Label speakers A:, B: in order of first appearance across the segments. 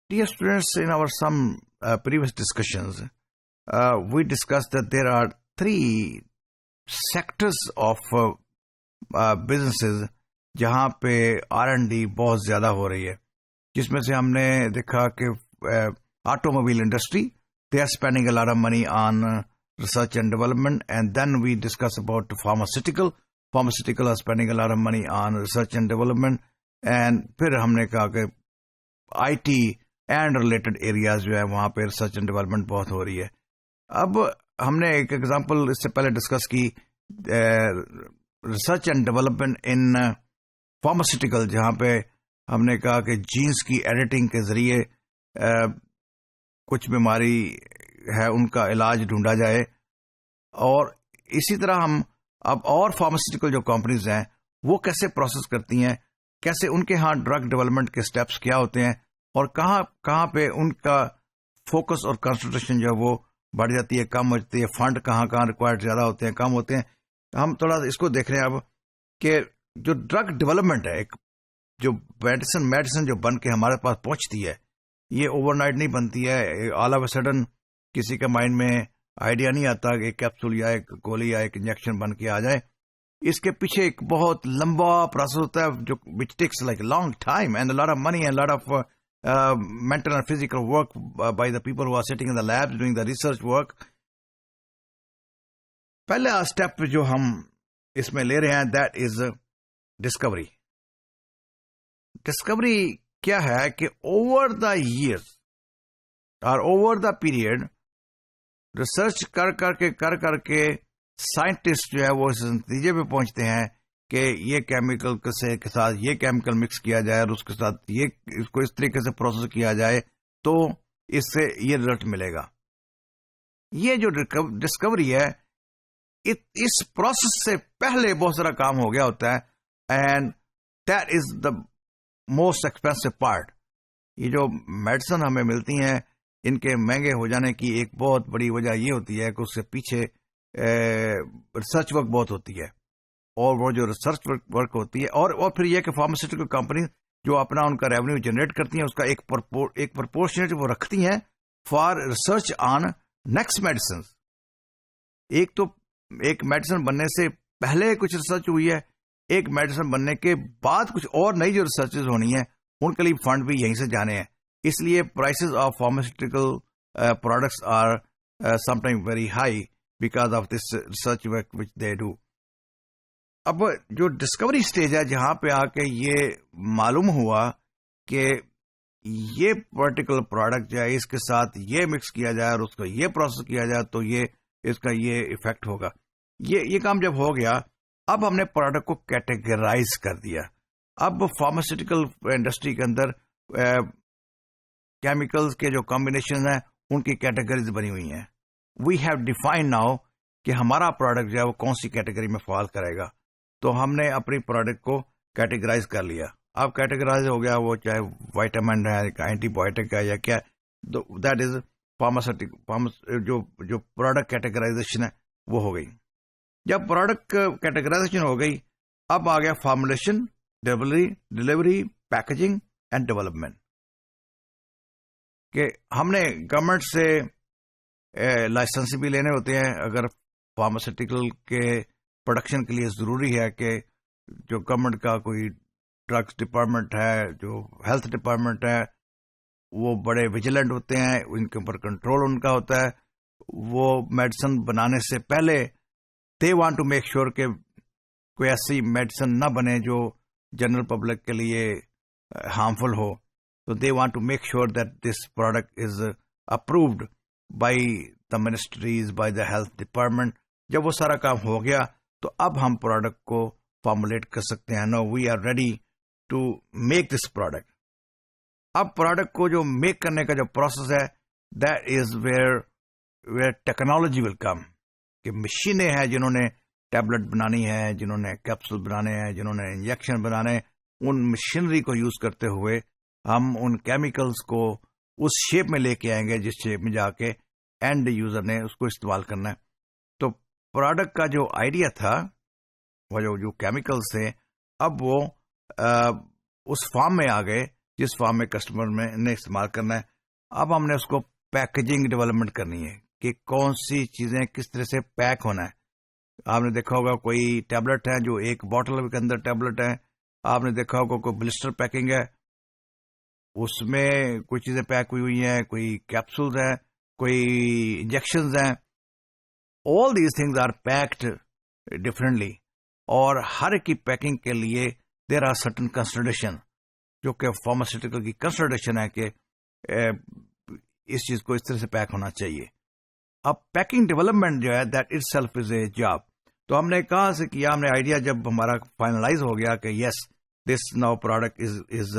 A: Dear students, in our some previous discussions, we discussed that there are three sectors of businesses جہاں پہ R&D بہت زیادہ ہو رہی ہے، جس میں سے ہم نے دیکھا کہ automobile industry they are spending a lot of money on research and development, and then we discuss about pharmaceutical are spending a lot of money on research and development, and پھر ہم نے کہا کہ IT اینڈ ریلیٹڈ ایریاز جو ہے وہاں پہ research and development بہت ہو رہی ہے. اب ہم نے ایک ایگزامپل اس سے پہلے ڈسکس کی research and development in pharmaceutical, جہاں پہ ہم نے کہا کہ جینس کی ایڈیٹنگ کے ذریعے کچھ بیماری ہے ان کا علاج ڈھونڈا جائے. اور اسی طرح ہم اب اور فارماسیوٹیکل جو کمپنیز ہیں وہ کیسے پروسیس کرتی ہیں، کیسے ان کے ہاں ڈرگ ڈیولپمنٹ کے سٹیپس کیا ہوتے ہیں، اور کہاں پہ ان کا فوکس اور کنسنٹریشن جو ہے وہ بڑھ جاتی ہے، کم ہو جاتی ہے، فنڈ کہاں ریکوائرڈ زیادہ ہوتے ہیں، کم ہوتے ہیں. ہم تھوڑا اس کو دیکھ رہے ہیں اب کہ جو ڈرگ ڈیولپمنٹ ہے، ایک جو میڈیسن جو بن کے ہمارے پاس پہنچتی ہے، یہ اوور نائٹ نہیں بنتی ہے. آل آف اے سڈن کسی کے مائنڈ میں آئیڈیا نہیں آتا کہ ایک کیپسول یا ایک گولی یا ایک انجیکشن بن کے آ جائے. اس کے پیچھے ایک بہت لمبا پروسیس ہوتا ہے جو which takes like a long time and a lot of money and a lot of mental and physical work by the people who are sitting in the labs doing the research work. پہلا step جو ہم اس میں لے رہے ہیں that is Discovery. Discovery کیا ہے کہ اوور دا ایئرس اور اوور دا پیریڈ ریسرچ کر کے سائنٹسٹ جو ہے وہ اس نتیجے پہ پہنچتے ہیں کہ یہ کیمیکل کے ساتھ یہ کیمیکل مکس کیا جائے اور اس کے ساتھ اس کو اس طریقے سے پروسیس کیا جائے تو اس سے یہ رزلٹ ملے گا. یہ جو ڈسکوری ہے اس پروسیس سے پہلے بہت سارا کام ہو گیا ہوتا ہے، and that is the most expensive part. یہ جو میڈیسن ہمیں ملتی ہیں ان کے مہنگے ہو جانے کی ایک بہت بڑی وجہ یہ ہوتی ہے کہ اس سے پیچھے ریسرچ ورک بہت ہوتی ہے، اور وہ جو ریسرچ ورک ہوتی ہے اور پھر یہ کہ فارماسیوٹیکل کمپنی جو اپنا ان کا ریونیو جنریٹ کرتی ہیں اس کا ایک پرپورشنیٹ وہ رکھتی ہیں for research on next medicine. ایک میڈیسن بننے سے پہلے کچھ ریسرچ ہوئی ہے، ایک میڈیسن بننے کے بعد کچھ اور نئی جو ریسرچز ہونی ہیں ان کے لیے فنڈ بھی یہیں سے جانے ہیں. اس لیے prices of pharmaceutical products are some time very high because of this research work which they do. اب جو ڈسکوری سٹیج ہے جہاں پہ آ کے یہ معلوم ہوا کہ یہ پرٹیکولر پروڈکٹ جو ہے اس کے ساتھ یہ مکس کیا جائے اور اس کو یہ پروسیس کیا جائے تو یہ اس کا یہ ایفیکٹ ہوگا. یہ کام جب ہو گیا اب ہم نے پروڈکٹ کو کیٹیگرائز کر دیا. اب فارماسیوٹیکل انڈسٹری کے اندر کیمیکلز کے جو کمبینیشن ہیں ان کی کیٹیگریز بنی ہوئی ہیں. وی ہیو ڈیفائن ناؤ کہ ہمارا پروڈکٹ جو ہے وہ کون سی کیٹیگری میں فال کرے گا. تو ہم نے اپنی پروڈکٹ کو کیٹیگرائز کر لیا. اب کیٹیگرائز ہو گیا وہ چاہے وائٹامن ہے، اینٹی بایوٹک ہے یا کیا، دیٹ از فارماسیوٹیکل جو پروڈکٹ کیٹیگرائزیشن ہے وہ ہو گئی. جب پروڈکٹ کیٹیگرائزیشن ہو گئی اب آ گیا formulation, delivery, packaging and development. کہ ہم نے گورنمنٹ سے لائسنس بھی لینے ہوتے ہیں اگر فارماسیوٹیکل کے پروڈکشن کے لیے ضروری ہے کہ جو گورنمنٹ کا کوئی ڈرگس ڈپارٹمنٹ ہے، جو ہیلتھ ڈپارٹمنٹ ہے، وہ بڑے ویجیلنٹ ہوتے ہیں، ان کے اوپر کنٹرول ان کا ہوتا ہے. وہ میڈیسن بنانے سے پہلے they want to make sure کہ کوئی ایسی میڈیسن نہ بنے جو جنرل پبلک کے لیے ہارمفل ہو. تو they want to make sure that this product is approved by the ministries, by the health department. جب وہ سارا کام ہو گیا تو اب ہم پروڈکٹ کو فارمولیٹ کر سکتے ہیں. Now we are ready to make this product. اب پروڈکٹ کو جو میک کرنے کا جو پروسیس ہے that is where technology will come. کہ مشینیں ہیں جنہوں نے ٹیبلٹ بنانی ہے، جنہوں نے کیپسول بنانے ہیں، جنہوں نے انجیکشن بنانے ہیں، ان مشینری کو یوز کرتے ہوئے ہم ان کیمیکلز کو اس شیپ میں لے کے آئیں گے جس شیپ میں جا کے اینڈ یوزر نے اس کو استعمال کرنا ہے. تو پروڈکٹ کا جو آئیڈیا تھا، وہ جو کیمیکلز تھے، اب وہ اس فارم میں آ گئے جس فارم میں کسٹمر نے استعمال کرنا ہے. اب ہم نے اس کو پیکیجنگ ڈیولپمنٹ کرنی ہے کہ کون سی چیزیں کس طرح سے پیک ہونا ہے. آپ نے دیکھا ہوگا کوئی ٹیبلٹ ہے جو ایک بوٹل کے اندر ٹیبلٹ ہے. آپ نے دیکھا ہوگا کوئی بلسٹر پیکنگ ہے, اس میں کوئی چیزیں پیک ہوئی ہیں, کوئی کیپسولز ہیں, کوئی انجیکشنز ہیں. All these things are packed differently, اور ہر ایک کی پیکنگ کے لیے دیر آر سرٹن کنسیڈریشن, جو کہ فارماسیوٹیکل کی کنسیڈریشن ہے کہ اس چیز کو اس طرح سے پیک ہونا چاہیے. اب پیکنگ ڈیولپمنٹ جو ہے that it self is a job. تو ہم نے کہاں سے کیا, ہم نے آئیڈیا جب ہمارا فائنلائز ہو گیا کہ yes this now product is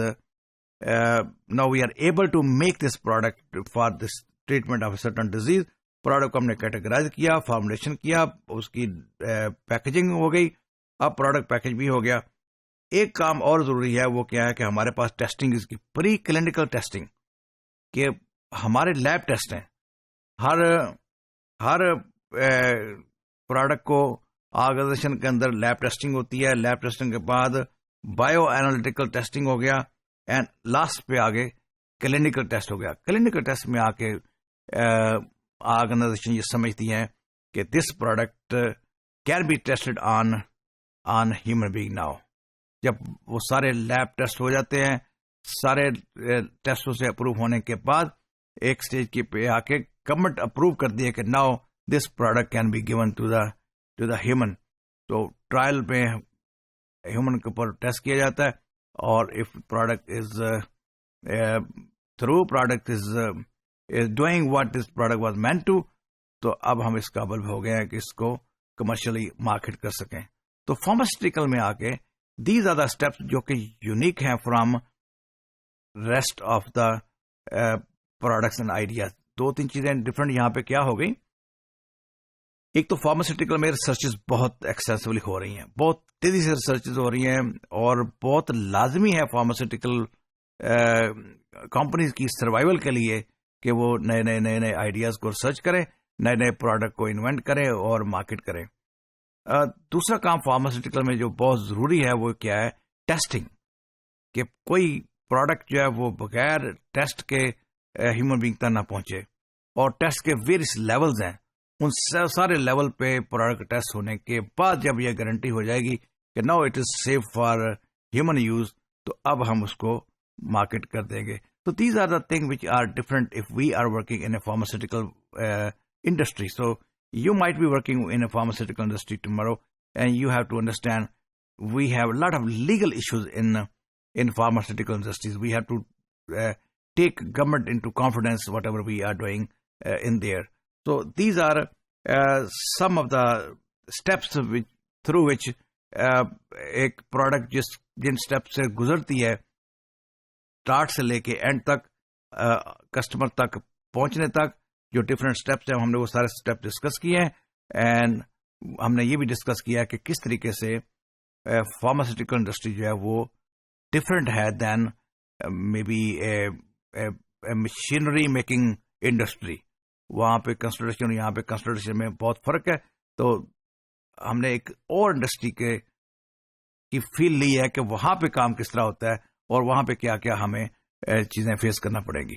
A: now we are able to make this product for this treatment of a certain disease. Product کو ہم نے کیٹیگرائز کیا, فارمولیشن کیا, اس کی پیکیجنگ ہو گئی, اب پروڈکٹ پیکج بھی ہو گیا. ایک کام اور ضروری ہے, وہ کیا ہے کہ ہمارے پاس ٹیسٹنگ اس کی پری کلینکل ٹیسٹنگ, کہ ہمارے لیب ٹیسٹ ہیں. ہر پروڈکٹ کو آرگنائزیشن کے اندر لیب ٹیسٹنگ ہوتی ہے. لیب ٹیسٹنگ کے بعد بایو اینالیٹیکل ٹیسٹنگ ہو گیا, اینڈ لاسٹ پہ آگے کلینکل ٹیسٹ ہو گیا. کلینکل ٹیسٹ میں آ کے آرگنائزیشن یہ سمجھتی ہیں کہ this product can be tested on human being now. جب وہ سارے لیب ٹیسٹ ہو جاتے ہیں, سارے ٹیسٹوں سے اپروو ہونے کے بعد ایک اسٹیج کی پہ آ کے گورنمنٹ اپروو کر دی ہے کہ now this product can be given to the human. تو ٹرائل میں ہیومن کے اوپر ٹیسٹ کیا جاتا ہے, اور if product is product is doing what this product was meant to, تو اب ہم اس قابل ہو گئے ہیں کہ اس کو کمرشلی مارکیٹ کر سکیں. تو فارماسیوٹیکل میں آ کے دیز آر دا اسٹیپس جو کہ یونیک ہیں from rest of the products and ideas. 2-3 چیزیں ڈفرنٹ یہاں پہ کیا ہو گئی. ایک تو فارماسیوٹیکل میں ریسرچز بہت ایکسٹینسولی ہو رہی ہیں, بہت تیزی سے ریسرچز ہو رہی ہیں, اور بہت لازمی ہے فارماسیوٹیکل کمپنیز کی سروائیول کے لیے کہ وہ نئے آئیڈیاز کو ریسرچ کریں, نئے پروڈکٹ کو انوینٹ کریں اور مارکیٹ کریں. دوسرا کام فارماسیوٹیکل میں جو بہت ضروری ہے وہ کیا ہے, ٹیسٹنگ. کہ کوئی پروڈکٹ جو ہے وہ بغیر ٹیسٹ کے ہیومن بینگ تک نہ پہنچے, اور ٹیسٹ کے ویریس لیولز ہیں, ان سارے لیول پہ پروڈکٹ ٹیسٹ ہونے کے بعد جب یہ گارنٹی ہو جائے گی کہ now it is safe for human use, تو اب ہم اس کو مارکیٹ کر دیں گے. تو these are the thing which are different if we are working in a pharmaceutical industry. So you might be working in a pharmaceutical industry tomorrow, and you have to understand we have a lot of legal issues in pharmaceutical industries. We have to take government into confidence whatever we are doing in there. So these are some of the steps through which ایک product جن step سے گزرتی ہے start سے لے کے and تک customer تک پہنچنے تک, جو ڈفرینٹ اسٹیپس ہیں ہم نے وہ سارے اسٹیپ ڈسکس کیے ہیں. اینڈ ہم نے یہ بھی ڈسکس کیا کہ کس طریقے سے فارماسیوٹیکل انڈسٹری جو ہے وہ ڈفرینٹ ہے then may be machinery making industry. وہاں پہ کنسٹرکشن, یہاں پہ کنسٹرکشن میں بہت فرق ہے. تو ہم نے ایک اور انڈسٹری کی فیل لی ہے کہ وہاں پہ کام کس طرح ہوتا ہے, اور وہاں پہ کیا کیا ہمیں چیزیں فیس کرنا پڑے گی.